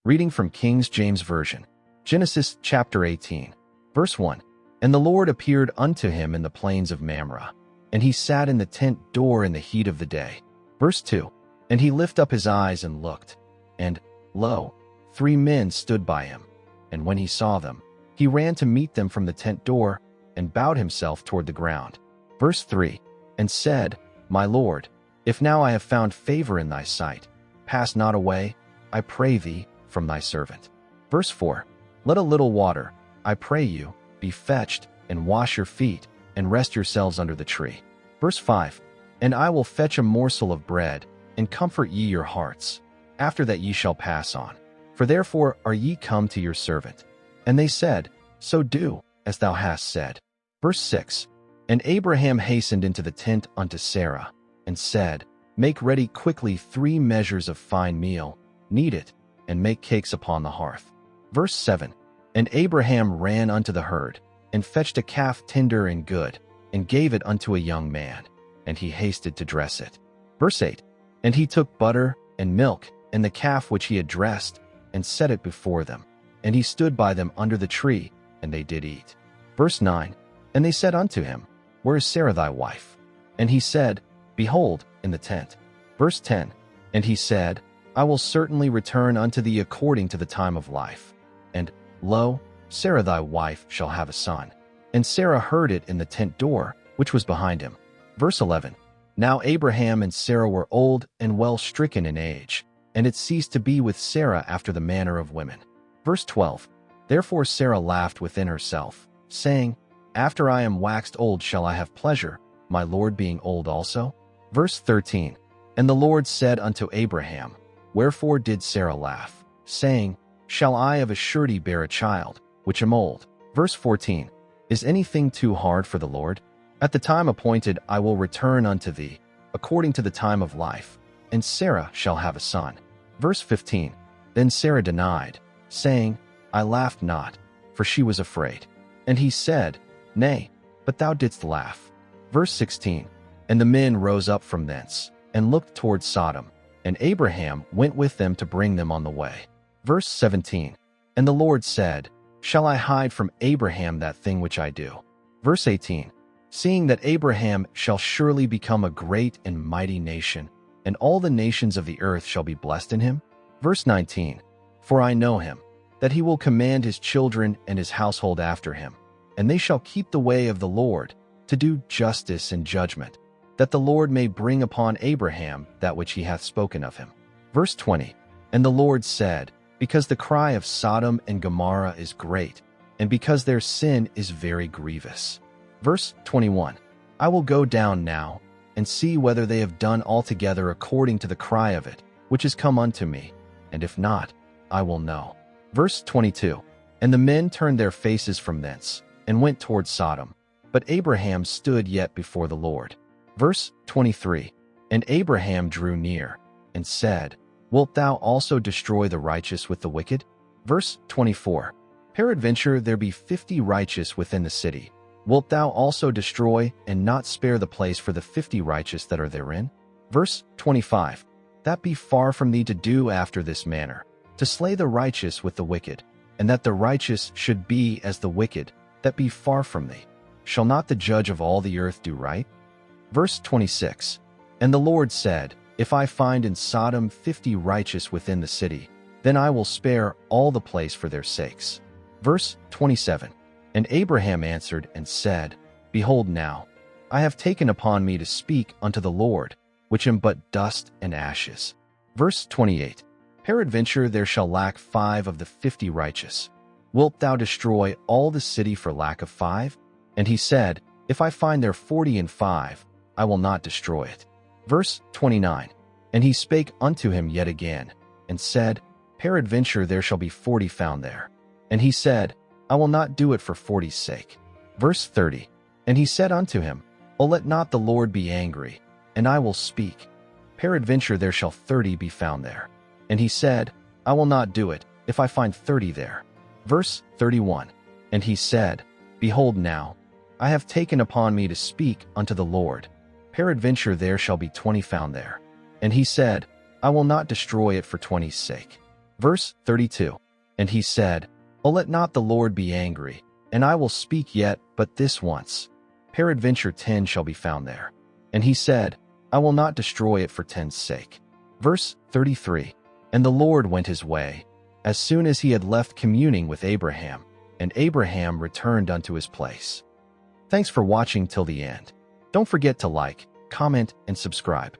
Reading from King James Version. Genesis chapter 18, verse 1. And the Lord appeared unto him in the plains of Mamre, and he sat in the tent door in the heat of the day. Verse 2. And he lifted up his eyes and looked, and, lo, 3 men stood by him. And when he saw them, he ran to meet them from the tent door, and bowed himself toward the ground. Verse 3. And said, My Lord, if now I have found favor in thy sight, pass not away, I pray thee, from thy servant. Verse 4. Let a little water, I pray you, be fetched, and wash your feet, and rest yourselves under the tree. Verse 5. And I will fetch a morsel of bread, and comfort ye your hearts. After that ye shall pass on. For therefore are ye come to your servant. And they said, So do, as thou hast said. Verse 6. And Abraham hastened into the tent unto Sarah, and said, Make ready quickly 3 measures of fine meal, knead it, and make cakes upon the hearth. Verse 7. And Abraham ran unto the herd, and fetched a calf tender and good, and gave it unto a young man, and he hasted to dress it. Verse 8. And he took butter and milk, and the calf which he had dressed, and set it before them. And he stood by them under the tree, and they did eat. Verse 9. And they said unto him, Where is Sarah thy wife? And he said, Behold, in the tent. Verse 10. And he said, I will certainly return unto thee according to the time of life. And, lo, Sarah thy wife shall have a son. And Sarah heard it in the tent door, which was behind him. Verse 11. Now Abraham and Sarah were old and well stricken in age, and it ceased to be with Sarah after the manner of women. Verse 12. Therefore Sarah laughed within herself, saying, After I am waxed old shall I have pleasure, my Lord being old also? Verse 13. And the Lord said unto Abraham, Wherefore did Sarah laugh, saying, Shall I of a surety bear a child, which am old? Verse 14. Is anything too hard for the Lord? At the time appointed I will return unto thee, according to the time of life, and Sarah shall have a son. Verse 15. Then Sarah denied, saying, I laughed not, for she was afraid. And he said, Nay, but thou didst laugh. Verse 16. And the men rose up from thence, and looked toward Sodom, and Abraham went with them to bring them on the way. Verse 17. And the Lord said, Shall I hide from Abraham that thing which I do? Verse 18. Seeing that Abraham shall surely become a great and mighty nation, and all the nations of the earth shall be blessed in him? Verse 19. For I know him, that he will command his children and his household after him, and they shall keep the way of the Lord, to do justice and judgment, that the Lord may bring upon Abraham that which he hath spoken of him. Verse 20. And the Lord said, Because the cry of Sodom and Gomorrah is great, and because their sin is very grievous. Verse 21. I will go down now, and see whether they have done altogether according to the cry of it, which is come unto me, and if not, I will know. Verse 22. And the men turned their faces from thence, and went toward Sodom. But Abraham stood yet before the Lord. Verse 23. And Abraham drew near, and said, Wilt thou also destroy the righteous with the wicked? Verse 24. Peradventure there be 50 righteous within the city. Wilt thou also destroy, and not spare the place for the 50 righteous that are therein? Verse 25. That be far from thee to do after this manner, to slay the righteous with the wicked, and that the righteous should be as the wicked, that be far from thee. Shall not the judge of all the earth do right? Verse 26. And the Lord said, If I find in Sodom 50 righteous within the city, then I will spare all the place for their sakes. Verse 27. And Abraham answered and said, Behold now, I have taken upon me to speak unto the Lord, which am but dust and ashes. Verse 28. Peradventure there shall lack 5 of the 50 righteous. Wilt thou destroy all the city for lack of 5? And he said, If I find there 40 and 5, I will not destroy it. Verse 29. And he spake unto him yet again, and said, Peradventure there shall be 40 found there. And he said, I will not do it for 40's sake. Verse 30. And he said unto him, O let not the Lord be angry, and I will speak. Peradventure there shall 30 be found there. And he said, I will not do it, if I find 30 there. Verse 31. And he said, Behold now, I have taken upon me to speak unto the Lord. Peradventure there shall be 20 found there. And he said, I will not destroy it for 20's sake. Verse 32. And he said, O let not the Lord be angry, and I will speak yet but this once. Peradventure 10 shall be found there. And he said, I will not destroy it for 10's sake. Verse 33. And the Lord went his way, as soon as he had left communing with Abraham, and Abraham returned unto his place. Thanks for watching till the end. Don't forget to like, comment, and subscribe.